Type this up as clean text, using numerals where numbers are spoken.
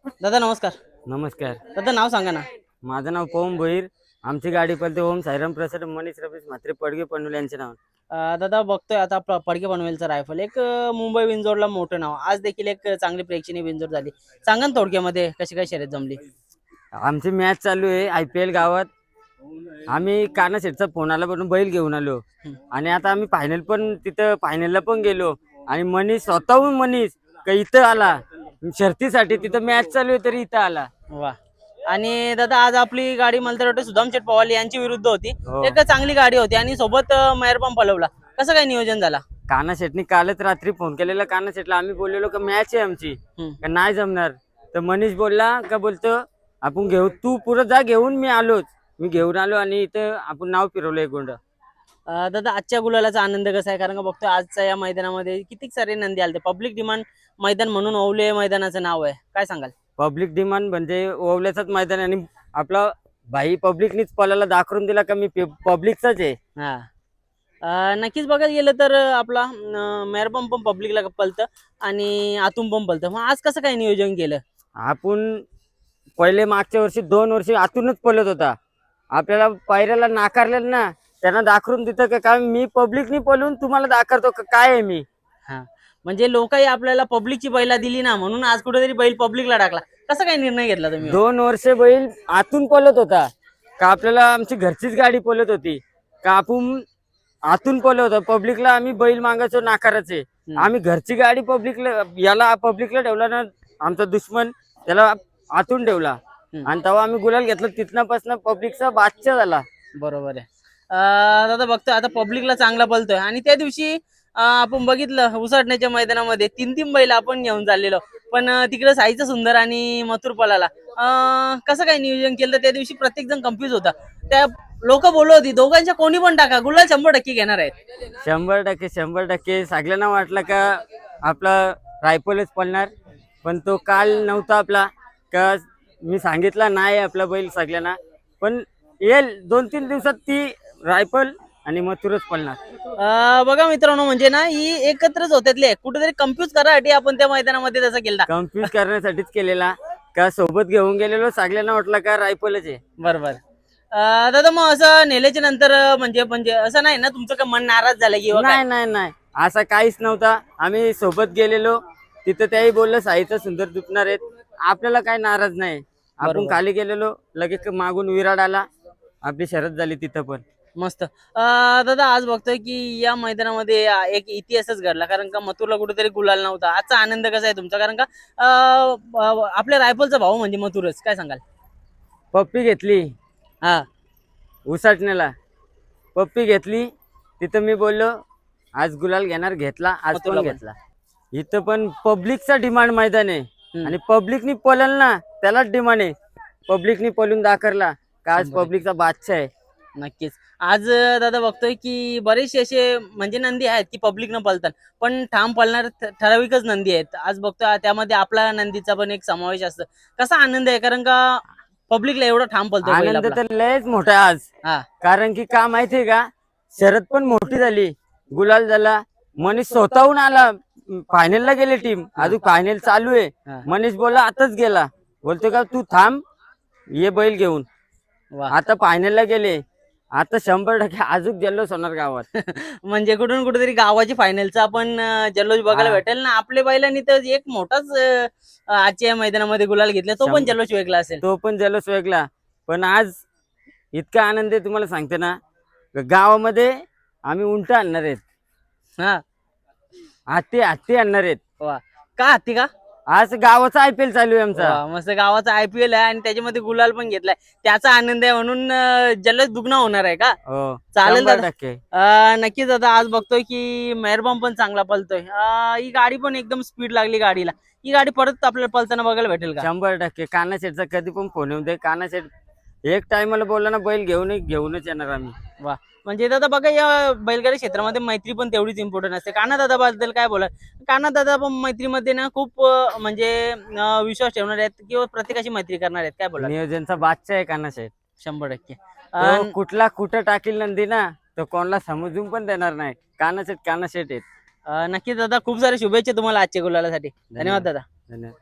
दादा नमस्कार. नमस्कार. दादा नाव सांगा ना. माझं नाव पवन भोईर. आमची गाडी पळते ओम साईराम प्रसाद मनीष रमेश म्हात्रे पडगे पनवेल यांचे नाव. दादा बघतोय आता पडके पनवेलचा रायफल एक मुंबई विंजोडला मोठं नाव, आज देखील एक चांगली प्रेक्षणीय विंजोड झाली. सांगा ना थोडक्यामध्ये कशी काय शर्यत जमली. आमची मॅच चालू आहे IPL गावात. आम्ही काना शेठचा फोन आला म्हणून बैल घेऊन आलो आणि आता आम्ही फायनल पण तिथं फायनलला पण गेलो आणि मनीष स्वतःहून मनीष का इथं आला शर्तीसाठी. तिथं मॅच चालू आहे तरी इथं आला. वा. आणि दादा आज आपली गाडी मला तर वाटतं सुदाम शेठ पवार यांची विरुद्ध होती. हो. एक चांगली गाडी होती आणि सोबत मेहर पण पळवला. कसं काय नियोजन झाला. काना शेठनी कालच रात्री फोन केलेला काना शेठला. आम्ही बोललेलो का मॅच आहे आमची का नाही जमणार. तर मनीष बोलला का बोलतो आपण घेऊ, तू पुढे जा घेऊन. मी घेऊन आलो आणि इथं आपण नाव फिरवलं एक गोंड. दादा आजच्या गुलालाचा आनंद कसा आहे, कारण का बघतोय आजच्या या मैदानामध्ये किती सारे नंदी आले. पब्लिक डिमांड मैदान म्हणून ओवले मैदानाचं नाव आहे, काय सांगाल. पब्लिक डिमांड म्हणजे ओवल्याचंच मैदान आणि आपला भाई पब्लिकनीच पलाला दाखवून दिला का मी पब्लिकचाच आहे. हा. नक्कीच बघायला गेलं तर आपला मेहरबम पण पब्लिकला पलतं आणि आतून पण पलतं. मग आज कसं काय नियोजन केलं. आपण पहिले मागच्या वर्षी 2 वर्षी आतूनच पळत होता. आपल्याला पायऱ्याला नाकारलेलं ना, त्यांना दाखवून देतं का काय मी पब्लिकनी पळून तुम्हाला दाखवतो का काय आहे मी. हा, म्हणजे लोकही आपल्याला पब्लिकची बैला दिली ना, म्हणून आज कुठेतरी बैल पब्लिकला टाकला. कसा काय निर्णय घेतला तुम्ही. 2 वर्ष बैल आतून पळत होता का आपल्याला आमची घरचीच गाडी पळत होती का आपण आतून पळत होतो. पब्लिकला आम्ही बैल मागायचो नाकाराचे. आम्ही घरची गाडी पब्लिकला ठेवला ना, आमचा दुश्मन त्याला आतून ठेवला आणि तेव्हा आम्ही गुलाल घेतला. तिथनापासून पब्लिकचा बादशाह झाला. बरोबर आहे. दादा बघतोय आता पब्लिकला चांगला पळतोय आणि त्या दिवशी आपण बघितलं उसाटण्याच्या मैदानामध्ये 3-3 बैल आपण घेऊन चाललेलो, पण तिकडे साईचं सुंदर आणि मथुर पळाला. कसं काय नियोजन केलं त्या दिवशी. प्रत्येक जण कन्फ्युज होता. त्या लोक बोलत होती दोघांच्या कोणी पण टाका, गुलाल 100% घेणार आहेत. 100% सगळ्यांना वाटलं का आपला रायफलच पळणार, पण तो काल नव्हता आपला. का मी सांगितलं नाही आपला बैल सगळ्यांना, पण येईल 2-3 दिवसात ती रायफल आणि मथुरच पळणार. बघा मित्रांनो, म्हणजे ना ही एकत्रच होत्यातले कुठेतरी कन्फ्युज करासाठी आपण त्या मैदानामध्ये तसं केलं. कन्फ्युज करण्यासाठीच केलेला का सोबत घेऊन गेलेलो. सगळ्यांना वाटलं का रायफलच आहे. बरोबर. दादा मग असं नेल्याच्या नंतर म्हणजे म्हणजे असं नाही ना तुमचं का मन नाराज झालं किंवा काय? नाही असं काहीच नव्हता. आम्ही सोबत गेलेलो तिथं त्याही बोललं साईचं सुंदर दुखणार आहेत. आपल्याला काय नाराज नाही. आपण बरोबर. खाली गेलेलो लगेच मागून विराड आला, आपली शरद झाली तिथं पण. मस्त. दादा आज बघतोय की या मैदानामध्ये एक इतिहासच घडला, कारण का मथुरला कुठेतरी गुलाल नव्हता. आजचा आनंद कसा आहे तुमचा, कारण का आपल्या रायफलचा भाऊ म्हणजे मथुरच, काय सांगाल. पप्पी घेतली हा. उसाटण्याला, पप्पी घेतली तिथं. मी बोललो आज गुलाल घेणार, घेतला. आज मथुरला पण पण. घेतला. इथं पण पब्लिकचा डिमांड मैदान आहे आणि पब्लिकनी पळल ना त्यालाच डिमांड आहे. पब्लिकनी पळून दाखवला का आज 100%. पब्लिकचा बादशाह आहे. नक्कीच. आज दादा बघतोय की बरेचसे असे म्हणजे नंदी आहेत की पब्लिक न पळतात, पण ठाम पळणार ठराविकच नंदी आहेत. आज बघतोय त्यामध्ये आपला नंदीचा पण एक समावेश असतो. कसा आनंद आहे, कारण का पब्लिकला एवढा ठाम पळतो बैल आनंद आपला. तर लयच मोठा आहे आज. हा. कारण की का माहितीये का, शरद पण मोठी झाली, गुलाल झाला. मनीष स्वतःहून आला. फायनलला गेले टीम, अजून फायनल चालू आहे. हा. मनीष बोला आताच गेला, बोलतो का तू थांब ये बैल घेऊन. वा. आता फायनलला गेले. आता 100% अजून जल्लोष होणार गावात. म्हणजे कुठून कुठेतरी गावाची फायनलचा आपण जल्लोष बघायला हा. भेटेल ना. आपल्या बैलांनी तर एक मोठाच आजच्या मैदानामध्ये गुलाल घेतला, तो पण जल्लोष वेगळा असेल. तो पण जल्लोष वेगळा. पण आज इतका आनंद आहे तुम्हाला सांगते ना, गावामध्ये आम्ही उंट आणणार आहेत. हा. हत्ती आणणार आहेत. वा. का हत्ती का. आज गावाचा IPL चालू आहे आमचा. वा, मस्त. गावाचा IPL आहे आणि त्याच्यामध्ये गुलाल पण घेतलाय, त्याचा आनंद आहे म्हणून जल्लोष दुगणा होणार आहे का. हो, चालेल दादा. 100%. नक्कीच दादा आज बघतोय की मेहरबान पण चांगला पळतोय. ही गाडी पण एकदम स्पीड लागली गाडीला. ही गाडी परत आपल्याला पळताना बघायला भेटेल का. 100%. काना शेठचा कधी पण फोन येऊ दे. काना शेठ एक टायमाला बोलला ना बैल घेऊनच येणार आम्ही. वा. म्हणजे दादा बघा या बैलगाडी क्षेत्रामध्ये मैत्री पण तेवढीच इम्पॉर्टंट असते. काना दादा बद्दल काय बोला. काना दादा पण मैत्रीमध्ये ना खूप म्हणजे विश्वास ठेवणार आहेत किंवा प्रत्येकाशी मैत्री करणार आहेत, काय बोला. नियोजनचा बादशाह आहे काना शेठ. 100%. तो कुठला कुठं टाकील नंदी ना, तो कोणाला समजून पण देणार नाही. काना शेठ आहेत. नक्कीच दादा, खूप साऱ्या शुभेच्छा तुम्हाला आजच्या गुलालासाठी. धन्यवाद दादा. धन्यवाद.